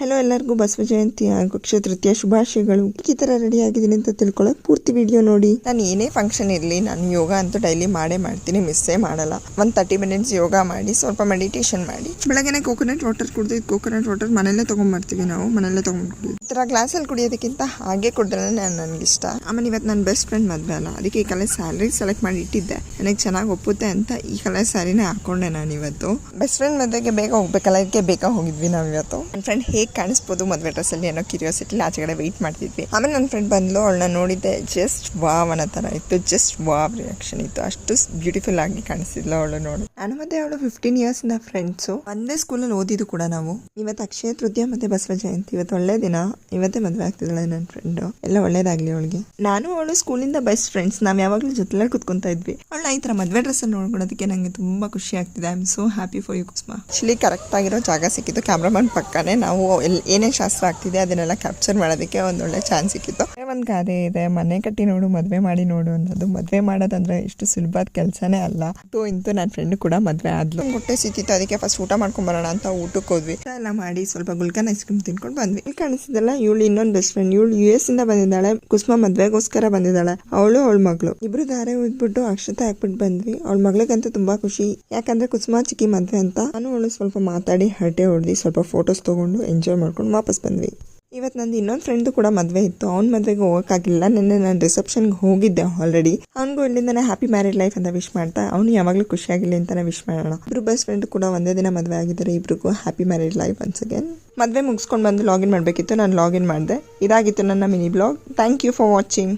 Hello, ಎಲ್ಲರಿಗೂ ಬಸವ ಜಯಂತಿ ಹಾಗೂ ಅಕ್ಷಯ ತೃತೀಯ ಶುಭಾಶಯಗಳು. ಈ ತರ ರೆಡಿ ಆಗಿದ್ದೀನಿ ಅಂತ ತಿಳ್ಕೊಳ್ಳೋಕೆ ಪೂರ್ತಿ ವಿಡಿಯೋ ನೋಡಿ. ನಾನು ಏನೇ ಫಂಕ್ಷನ್ ಇರಲಿ, ನಾನು ಯೋಗ ಅಂತೂ ಡೈಲಿ ಮಾಡೇ ಮಾಡ್ತೀನಿ, ಮಿಸ್ಸೇ ಮಾಡಲ್ಲ. 30 ಮಿನಿಟ್ಸ್ ಯೋಗ ಮಾಡಿ, ಸ್ವಲ್ಪ ಮೆಡಿಟೇಷನ್ ಮಾಡಿ, ಬೆಳಗ್ಗೆ ಕೋಕೋನಟ್ ವಾಟರ್ ಕುಡಿದು, ಕೋಕೋನಟ್ ವಾಟರ್ ಮನೆಯಲ್ಲೇ ತಗೊಂಡ್ಬರ್ತೀವಿ ನಾವು, ಮನೆಯಲ್ಲೇ ತಗೊಂಡ್ಬಿಡ್ತೀವಿ. ಈ ತರ ಗ್ಲಾಸಲ್ಲಿ ಕುಡಿಯೋದಕ್ಕಿಂತ ಹಾಗೆ ಕುಡಿದ್ರೆ ನನಗಿಷ್ಟ. ಆಮೇಲೆ ಇವತ್ತು ನನ್ನ ಬೆಸ್ಟ್ ಫ್ರೆಂಡ್ ಮದುವೆ ಅಲ್ಲ, ಅದಕ್ಕೆ ಈ ಕಲರ್ ಸ್ಯಾರಿ ಸೆಲೆಕ್ಟ್ ಮಾಡಿ ಇಟ್ಟಿದ್ದೆ. ನನಗೆ ಚೆನ್ನಾಗಿ ಒಪ್ಪುತ್ತೆ ಅಂತ ಈ ಕಲರ್ ಸ್ಯಾರಿನೇ ಹಾಕೊಂಡೆ ನಾನು ಇವತ್ತು. ಬೆಸ್ಟ್ ಫ್ರೆಂಡ್ ಮದುವೆಗೆ ಬೇಗ ಹೋಗ್ಬೇಕಲ್ಲ, ಇದಕ್ಕೆ ಬೇಗ ಹೋಗಿದ್ವಿ ನಾವು ಇವತ್ತು. ನನ್ನ ಫ್ರೆಂಡ್ ಹೇಗೆ ಕಾಣಿಸ್ಬೋದು ಮದುವೆ ಡ್ರೆಸ್ಸಲ್ಲಿ ಅನ್ನೋ ಕ್ಯೂರಿಯಾಸಿಟಿ ಆಚೆಗಡೆ ವೆಯ್ಟ್ ಮಾಡ್ತಿದ್ವಿ. ಆಮೇಲೆ ನನ್ನ ಫ್ರೆಂಡ್ ಬಂದ್ಲು, ಅವಳನ್ನ ನೋಡಿದ್ದೆ, ಜಸ್ಟ್ ವಾವ್ ಅನ್ನೋ ಥರ ಇತ್ತು, ಜಸ್ಟ್ ವಾವ್ ರಿಯಾಕ್ಷನ್ ಇತ್ತು. ಅಷ್ಟು ಬ್ಯೂಟಿಫುಲ್ ಆಗಿ ಕಾಣಿಸ್ತಿದ್ಲು ಅವಳು ನೋಡಿ. ನಾನು ಮತ್ತೆ ಅವಳು 15 ಇಯರ್ಸ್ ಫ್ರೆಂಡ್ಸು, ಒಂದೇ ಸ್ಕೂಲಲ್ಲಿ ಓದಿದ್ದು ಕೂಡ ನಾವು. ಇವತ್ತು ಅಕ್ಷಯ ತೃತೀಯ ಮತ್ತೆ ಬಸವ ಜಯಂತಿ, ಇವತ್ತು ಒಳ್ಳೆ ದಿನ. ಇವತ್ತೇ ಮದುವೆ ಆಗ್ತಿದ್ದಾಳೆ ನನ್ನ ಫ್ರೆಂಡು. ಎಲ್ಲ ಒಳ್ಳೇದಾಗ್ಲಿ ಅವಳಿಗೆ. ನಾನು ಅವಳು ಸ್ಕೂಲಿಂದ ಬೆಸ್ಟ್ ಫ್ರೆಂಡ್ಸ್, ನಾವು ಯಾವಾಗಲೂ ಜೊತೆಲೆ ಕುತ್ಕೊಂತಾ ಇದ್ವಿ. ಅವಳನ್ನ ಈ ಥರ ಮದುವೆ ಡ್ರೆಸ್ಸಲ್ಲಿ ನೋಡ್ಕೊಳೋದಕ್ಕೆ ನನಗೆ ತುಂಬಾ ಖುಷಿ ಆಗ್ತಿದೆ. I am so happy for you Kusma. Actually correct ಆಗಿರೋ ಜಾಗ ಸಿಕ್ಕಿತ್ತು, ಕ್ಯಾಮ್ರಾಮನ್ ಪಕ್ಕನೇ. ನಾವು ಏನೇ ಶಾಸ್ತ್ರ ಆಗ್ತಿದೆ ಅದನ್ನೆಲ್ಲ ಕ್ಯಾಪ್ಚರ್ ಮಾಡೋದಕ್ಕೆ ಒಂದೊಳ್ಳೆ ಚಾನ್ಸ್ ಸಿಕ್ಕಿತ್ತು. ಒಂದು ಗಾದೆ ಇದೆ, ಮನೆ ಕಟ್ಟಿ ನೋಡು ಮದುವೆ ಮಾಡಿ ನೋಡು ಅನ್ನೋದು. ಮದುವೆ ಮಾಡೋದಂದ್ರೆ ಇಷ್ಟು ಸುಲಭದ ಕೆಲಸನೇ ಅಲ್ಲ. ಇಂತೂ ನನ್ನ ಫ್ರೆಂಡ್ ಕೂಡ ಮದುವೆ ಆದ್ಲು. ಹೊಟ್ಟೆ ಸಿಕ್ಕಿತ್ತು, ಅದಕ್ಕೆ ಫಸ್ಟ್ ಊಟ ಮಾಡ್ಕೊಂಡ್ ಬರೋಣ ಅಂತ ಊಟಕ್ಕೆ ಹೋದ್ವಿ. ಎಲ್ಲ ಮಾಡಿ ಸ್ವಲ್ಪ ಗುಲ್ಕನ್ ಐಸ್ ಕ್ರೀಮ್ ತಿನ್ಕೊಂಡು ಬಂದ್ವಿ. ಇಲ್ಲಿ ಕಾಣಿಸಿದಲ್ಲ, ಇವಳು ಇನ್ನೊಂದು ಬೆಸ್ಟ್ ಫ್ರೆಂಡ್. ಇವಳು US ಇಂದ ಬಂದಿದ್ದಾಳೆ, ಕುಸ್ಮಾ ಮದ್ವೆಗೋಸ್ಕರ ಬಂದಿದ್ದಾಳೆ. ಅವಳ ಮಗಳು ಇಬ್ರು ಧಾರೆ ಉದ್ಬಿಟ್ಟು ಅಕ್ಷತೆ ಹಾಕ್ಬಿಟ್ಟು ಬಂದ್ವಿ. ಅವಳ ಮಗಳಿಗಂತೂ ತುಂಬಾ ಖುಷಿ, ಯಾಕಂದ್ರೆ ಕುಸ್ಮಾ ಚಿಕ್ಕಿ ಮದ್ವೆ ಅಂತ. ನಾನು ಅವಳು ಸ್ವಲ್ಪ ಮಾತಾಡಿ ಹರಟೆ ಹೊಡೆದಿ ಸ್ವಲ್ಪ ಫೋಟೋಸ್ ತಗೊಂಡು ಎಂಜಾಯ್ ಮಾಡ್ಕೊಂಡು ವಾಪಸ್ ಬಂದ್ವಿ. ಇವತ್ತು ನಂದು ಇನ್ನೊಂದು ಫ್ರೆಂಡ್ ಕೂಡ ಮದುವೆ ಇತ್ತು. ಅವ್ನ ಮದುವೆಗೆ ಹೋಗೋಕ್ಕಾಗಿಲ್ಲ. ನಿನ್ನೆ ನಾನು ರಿಸೆಪ್ಷನ್ಗೆ ಹೋಗಿದ್ದೆ ಆಲ್ರೆಡಿ. ಅವ್ನಿಗೂ ಇಲ್ಲಿಂದಾನೆ ಹ್ಯಾಪಿ ಮ್ಯಾರಿಡ್ ಲೈಫ್ ಅಂತ ವಿಶ್ ಮಾಡ್ತಾ, ಅವನು ಯಾವಾಗಲೂ ಖುಷಿಯಾಗಿಲ್ಲ ಅಂತಾನೆ ವಿಶ್ ಮಾಡೋಣ. ಇಬ್ರು ಬೆಸ್ಟ್ ಫ್ರೆಂಡ್ ಕೂಡ ಒಂದೇ ದಿನ ಮದುವೆ ಆಗಿದ್ದಾರೆ. ಇಬ್ರಿಗೂ happy married life once again. ಮದುವೆ ಮುಗಿಸ್ಕೊಂಡು ಬಂದು ಲಾಗಿನ್ ಮಾಡಬೇಕಿತ್ತು, ನಾನು ಲಾಗಿನ್ ಮಾಡಿದೆ. ಇದಾಗಿತ್ತು ನನ್ನ mini blog. Thank you for watching.